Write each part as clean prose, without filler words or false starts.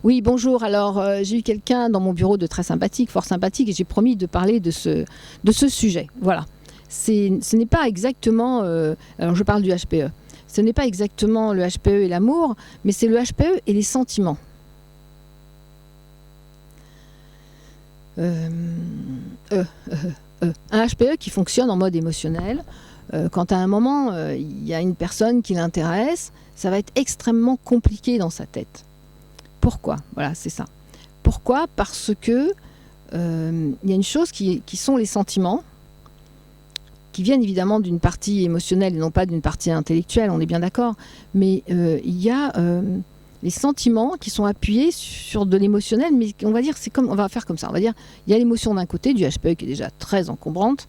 Oui, bonjour. Alors, j'ai eu quelqu'un dans mon bureau de très sympathique, fort sympathique, et j'ai promis de parler de ce sujet. Voilà. Ce n'est pas exactement... alors, je parle du HPE. Ce n'est pas exactement le HPE et l'amour, mais c'est le HPE et les sentiments. Un HPE qui fonctionne en mode émotionnel. Quand à un moment, il y a une personne qui l'intéresse, ça va être extrêmement compliqué dans sa tête. Pourquoi? Voilà, c'est ça. Pourquoi? Parce que y a une chose qui sont les sentiments, qui viennent évidemment d'une partie émotionnelle et non pas d'une partie intellectuelle, on est bien d'accord, mais il y a les sentiments qui sont appuyés sur de l'émotionnel, mais on va dire, on va faire comme ça, on va dire, il y a l'émotion d'un côté, du HPE qui est déjà très encombrante,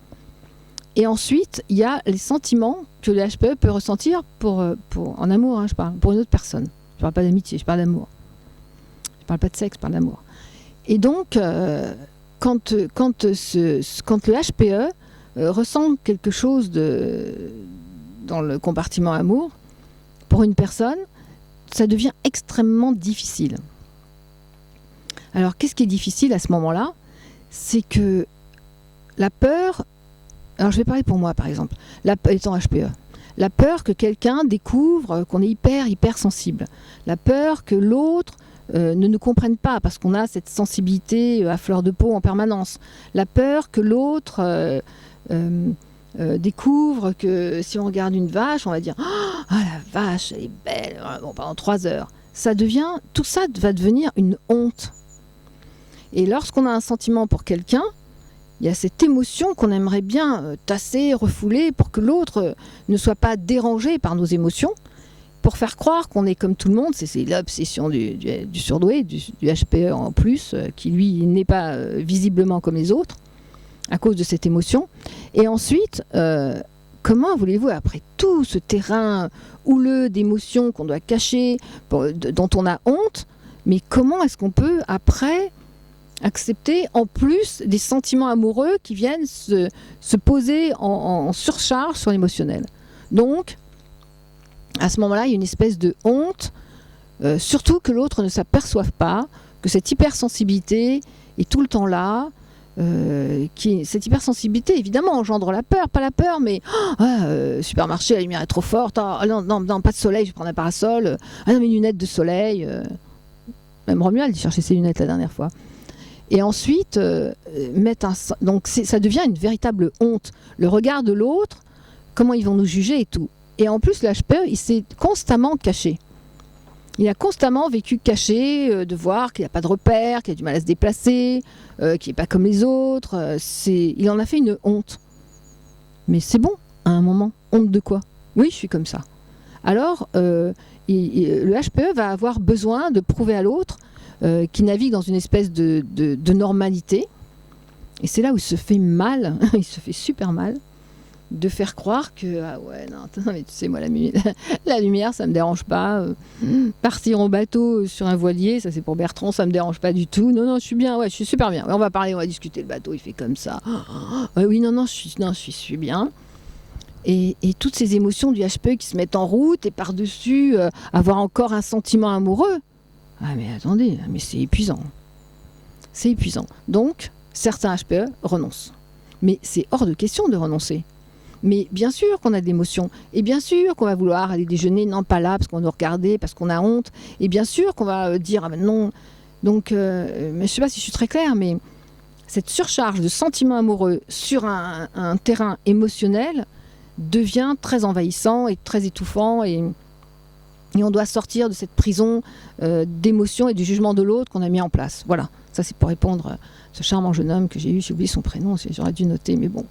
et ensuite, il y a les sentiments que le HPE peut ressentir en amour, hein, je parle, pour une autre personne. Je ne parle pas d'amitié, je parle d'amour. Je ne parle pas de sexe, je parle d'amour. Et donc, quand le HPE ressent quelque chose dans le compartiment amour, pour une personne, ça devient extrêmement difficile. Alors, qu'est-ce qui est difficile à ce moment-là? C'est que la peur... Alors, je vais parler pour moi, par exemple, étant HPE. La peur que quelqu'un découvre qu'on est hyper sensible. La peur que l'autre ne nous comprenne pas parce qu'on a cette sensibilité à fleur de peau en permanence. La peur que l'autre découvre que si on regarde une vache, on va dire « Ah, la vache, elle est belle !» Bon, pendant 3 heures. Tout ça va devenir une honte. Et lorsqu'on a un sentiment pour quelqu'un, il y a cette émotion qu'on aimerait bien tasser, refouler pour que l'autre ne soit pas dérangé par nos émotions, pour faire croire qu'on est comme tout le monde. C'est l'obsession du surdoué, du HPE en plus, qui lui n'est pas visiblement comme les autres, à cause de cette émotion. Et ensuite, comment voulez-vous, après tout ce terrain houleux d'émotions qu'on doit cacher, dont on a honte, mais comment est-ce qu'on peut après accepter en plus des sentiments amoureux qui viennent se poser en surcharge sur l'émotionnel? Donc, à ce moment-là, il y a une espèce de honte, surtout que l'autre ne s'aperçoive pas que cette hypersensibilité est tout le temps là. Cette hypersensibilité, évidemment, engendre la peur, pas la peur, mais supermarché, la lumière est trop forte, non, pas de soleil, je prends un parasol, non, mes lunettes de soleil. Même Romuald, il cherchait ses lunettes la dernière fois. Et ensuite, donc ça devient une véritable honte. Le regard de l'autre, comment ils vont nous juger et tout. Et en plus, le HPE, il s'est constamment caché. Il a constamment vécu caché, de voir qu'il n'a pas de repère, qu'il a du mal à se déplacer, qu'il n'est pas comme les autres. Il en a fait une honte. Mais c'est bon, à un moment. Honte de quoi? Oui, je suis comme ça. Alors, le HPE va avoir besoin de prouver à l'autre qui navigue dans une espèce de normalité. Et c'est là où il se fait mal, il se fait super mal, de faire croire que non, mais tu sais, moi la lumière ça me dérange pas, partir en bateau sur un voilier, ça c'est pour Bertrand, ça me dérange pas du tout. Non, je suis bien, je suis super bien, on va parler, on va discuter, le bateau il fait comme ça. Oui, je suis bien. Et toutes ces émotions du HPE qui se mettent en route, et par-dessus avoir encore un sentiment amoureux, mais attendez, mais c'est épuisant. C'est épuisant. Donc certains HPE renoncent, mais c'est hors de question de renoncer. Mais bien sûr qu'on a de l'émotion, et bien sûr qu'on va vouloir aller déjeuner, non pas là, parce qu'on nous regardait, parce qu'on a honte, et bien sûr qu'on va dire non. Donc, mais je ne sais pas si je suis très claire, mais cette surcharge de sentiments amoureux sur un terrain émotionnel devient très envahissant et très étouffant, et on doit sortir de cette prison d'émotions et du jugement de l'autre qu'on a mis en place. Voilà, ça c'est pour répondre à ce charmant jeune homme que j'ai eu, j'ai oublié son prénom, j'aurais dû noter, mais bon...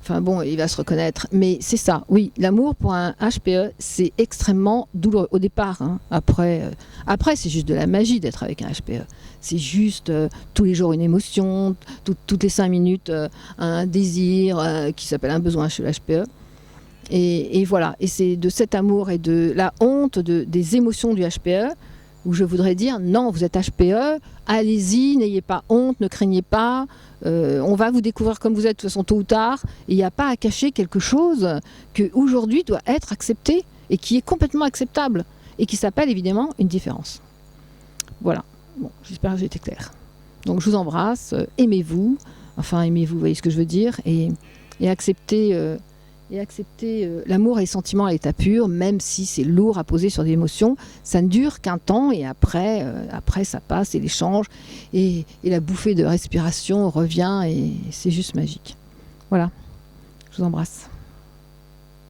Enfin bon, il va se reconnaître. Mais c'est ça, oui, l'amour pour un HPE, c'est extrêmement douloureux. Au départ, hein. Après, c'est juste de la magie d'être avec un HPE. C'est juste tous les jours une émotion, toutes les 5 minutes un désir qui s'appelle un besoin chez le HPE. Et voilà, et c'est de cet amour et de la honte des émotions du HPE où je voudrais dire, non, vous êtes HPE, allez-y, n'ayez pas honte, ne craignez pas, on va vous découvrir comme vous êtes de toute façon tôt ou tard, et il n'y a pas à cacher quelque chose qui aujourd'hui doit être accepté, et qui est complètement acceptable, et qui s'appelle évidemment une différence. Voilà. Bon, j'espère que j'ai été claire. Donc je vous embrasse, aimez-vous, vous voyez ce que je veux dire, et acceptez, l'amour et les sentiments à l'état pur, même si c'est lourd à poser sur des émotions. Ça ne dure qu'un temps, et après ça passe, et l'échange, et la bouffée de respiration revient, et c'est juste magique. Voilà, je vous embrasse.